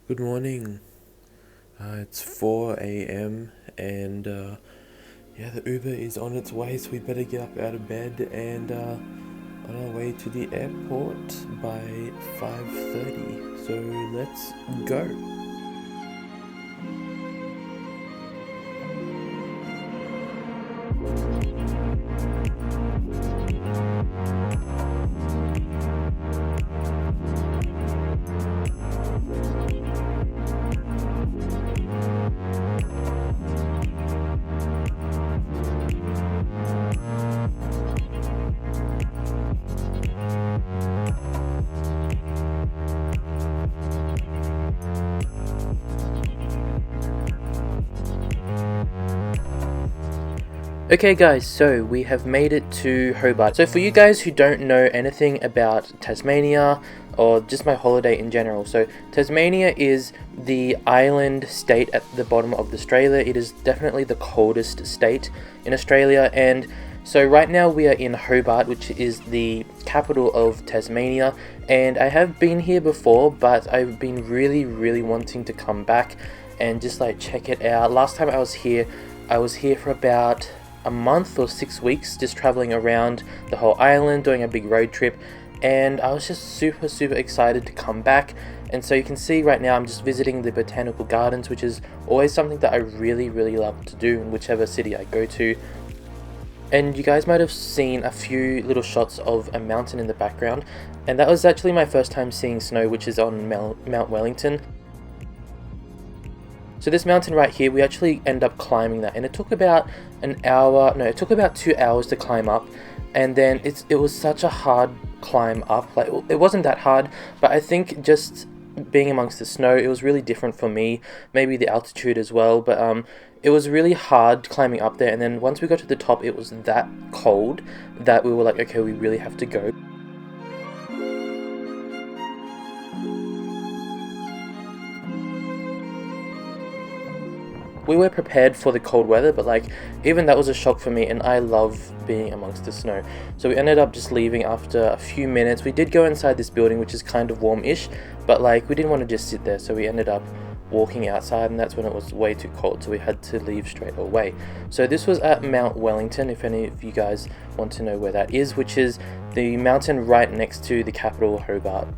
Good morning. It's 4 a.m. and yeah, the Uber is on its way, so we better get up out of bed and on our way to the airport by 5:30. So let's go. Okay guys, so we have made it to Hobart. So for you guys who don't know anything about Tasmania or just my holiday in general, so Tasmania is the island state at the bottom of Australia. It is definitely the coldest state in Australia, and so right now we are in Hobart, which is the capital of Tasmania, and I have been here before, but I've been really wanting to come back and just like check it out. Last time I was here for about a month or 6 weeks, just traveling around the whole island, doing a big road trip, and I was just super excited to come back. And so you can see right now I'm just visiting the Botanical Gardens, which is always something that I really love to do in whichever city I go to. And you guys might have seen a few little shots of a mountain in the background, and that was actually my first time seeing snow, which is on Mount Wellington. So this mountain right here, we actually end up climbing that, and it took about it took about 2 hours to climb up, and then it was such a hard climb up. Like, it wasn't that hard, but I think just being amongst the snow, it was really different for me, maybe the altitude as well, but it was really hard climbing up there. And then once we got to the top, it was that cold that we were like, okay, we really have to go. We were prepared for the cold weather, but like even that was a shock for me, and I love being amongst the snow. So we ended up just leaving after a few minutes. We did go inside this building, which is kind of warm-ish, but like we didn't want to just sit there, so we ended up walking outside, and that's when it was way too cold, so we had to leave straight away. So this was at Mount Wellington, if any of you guys want to know where that is, which is the mountain right next to the capital, Hobart.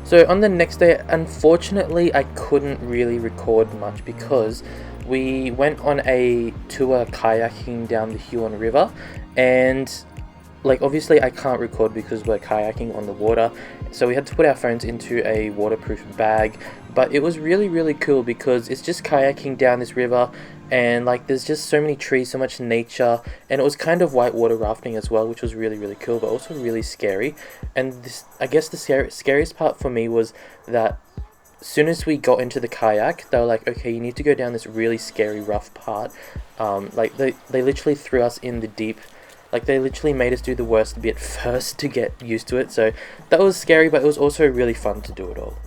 So on the next day, unfortunately, I couldn't really record much because we went on a tour kayaking down the Huon River, and like obviously I can't record because we're kayaking on the water, so we had to put our phones into a waterproof bag. But it was really cool because it's just kayaking down this river, and like there's just so many trees, so much nature, and it was kind of whitewater rafting as well, which was really cool, but also really scary. And this, I guess the scariest part for me was that as soon as we got into the kayak, they were like, okay, you need to go down this really scary rough part. Like they literally threw us in the deep. Like they literally made us do the worst bit first to get used to it. So that was scary, but it was also really fun to do it all.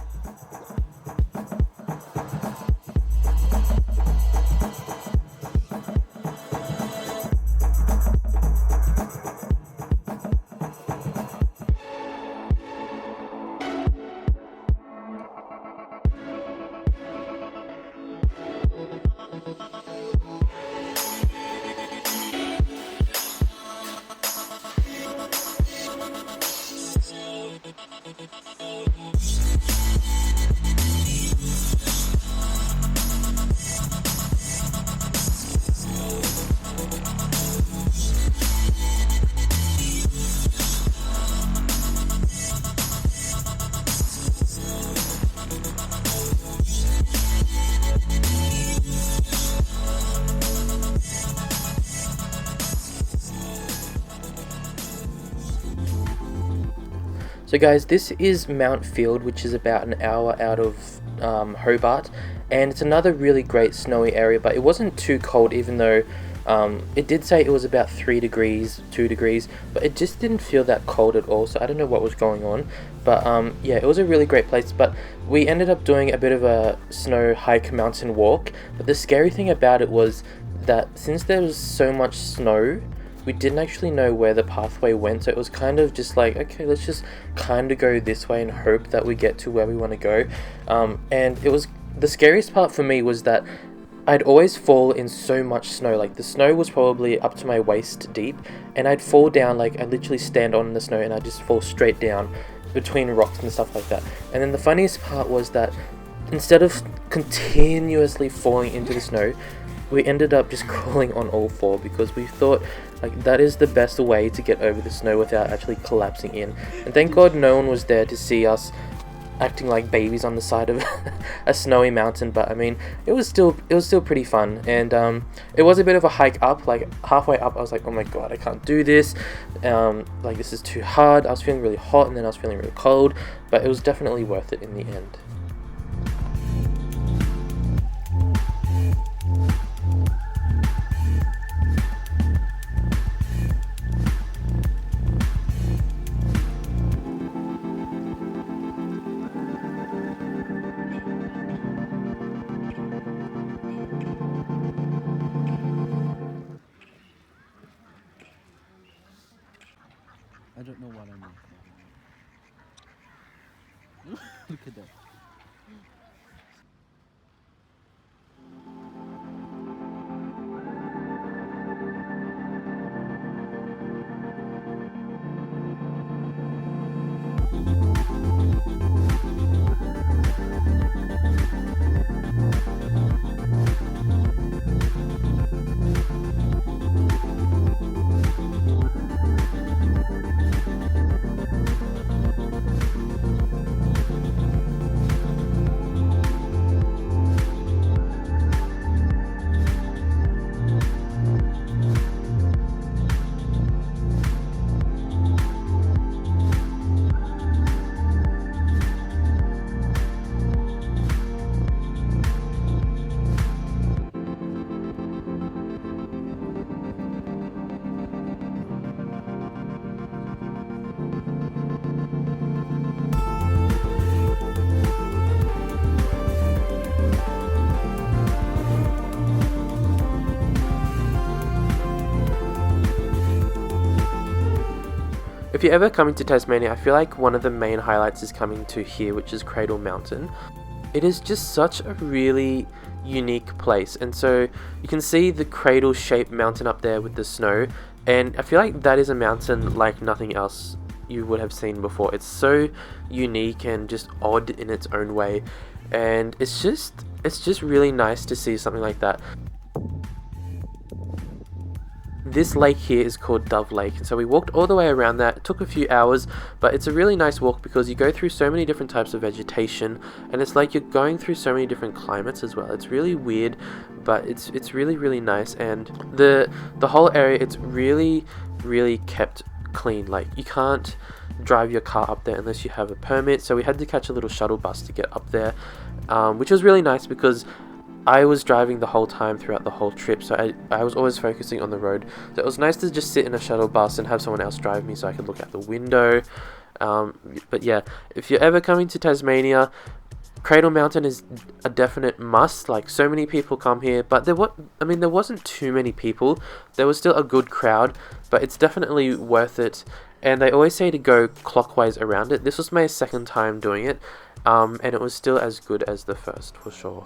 So guys, this is Mount Field, which is about an hour out of Hobart, and it's another really great snowy area, but it wasn't too cold, even though it did say it was about 3 degrees, 2 degrees, but it just didn't feel that cold at all, so I don't know what was going on. But yeah, it was a really great place, but we ended up doing a bit of a snow hike mountain walk. But the scary thing about it was that since there was so much snow, we didn't actually know where the pathway went, so it was kind of just like, okay, let's just kind of go this way and hope that we get to where we want to go. And it was, the scariest part for me was that I'd always fall in so much snow. Like, the snow was probably up to my waist deep, and I'd fall down, like, I'd literally stand on the snow and I'd just fall straight down between rocks and stuff like that. And then the funniest part was that instead of continuously falling into the snow, we ended up just crawling on all four, because we thought, like, that is the best way to get over the snow without actually collapsing in. And thank God no one was there to see us acting like babies on the side of a snowy mountain. But I mean, it was still pretty fun. And it was a bit of a hike up. Like, halfway up I was like, oh my god, I can't do this, like, this is too hard. I was feeling really hot, and then I was feeling really cold, but it was definitely worth it in the end. I don't know what I mean. Look at that. If you're ever coming to Tasmania, I feel like one of the main highlights is coming to here, which is Cradle Mountain. It is just such a really unique place, and so you can see the cradle shaped mountain up there with the snow, and I feel like that is a mountain like nothing else you would have seen before. It's so unique and just odd in its own way, and it's just really nice to see something like that. This lake here is called Dove Lake, and so we walked all the way around that. It took a few hours, but it's a really nice walk because you go through so many different types of vegetation, and it's like you're going through so many different climates as well. It's really weird, but it's really nice, and the whole area, it's really kept clean. Like, you can't drive your car up there unless you have a permit, so we had to catch a little shuttle bus to get up there, which was really nice because I was driving the whole time throughout the whole trip, so I was always focusing on the road. So it was nice to just sit in a shuttle bus and have someone else drive me so I could look out the window. But yeah, if you're ever coming to Tasmania, Cradle Mountain is a definite must. Like, so many people come here, but there wasn't too many people. There was still a good crowd, but it's definitely worth it. And they always say to go clockwise around it. This was my second time doing it, and it was still as good as the first, for sure.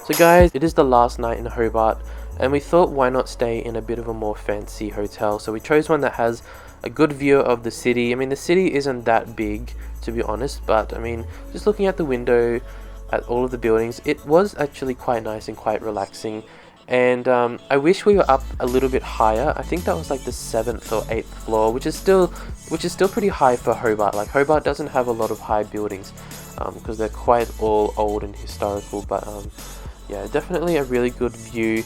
So guys, it is the last night in Hobart, and we thought why not stay in a bit of a more fancy hotel. So we chose one that has a good view of the city. I mean, the city isn't that big, to be honest, but I mean, just looking at the window at all of the buildings, it was actually quite nice and quite relaxing. And I wish we were up a little bit higher. I think that was like the 7th or 8th floor, which is still pretty high for Hobart. Like, Hobart doesn't have a lot of high buildings because they're quite all old and historical, but yeah, definitely a really good view.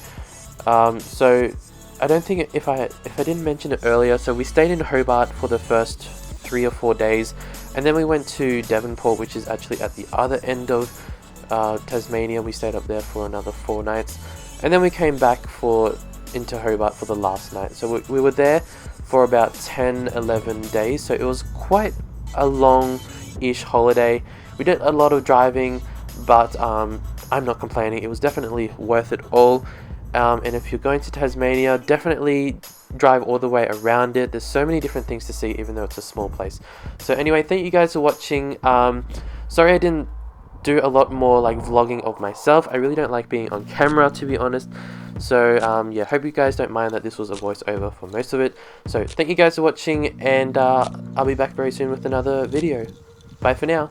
So I don't think if I didn't mention it earlier, so we stayed in Hobart for the first 3 or 4 days, and then we went to Devonport, which is actually at the other end of Tasmania. We stayed up there for another 4 nights, and then we came back into Hobart for the last night. So we were there for about 10-11 days, so it was quite a long-ish holiday. We did a lot of driving, but I'm not complaining. It was definitely worth it all. And if you're going to Tasmania, definitely drive all the way around it. There's so many different things to see, even though it's a small place. So anyway, thank you guys for watching. Sorry I didn't do a lot more like vlogging of myself. I really don't like being on camera, to be honest. So yeah, hope you guys don't mind that this was a voiceover for most of it. So thank you guys for watching, and I'll be back very soon with another video. Bye for now.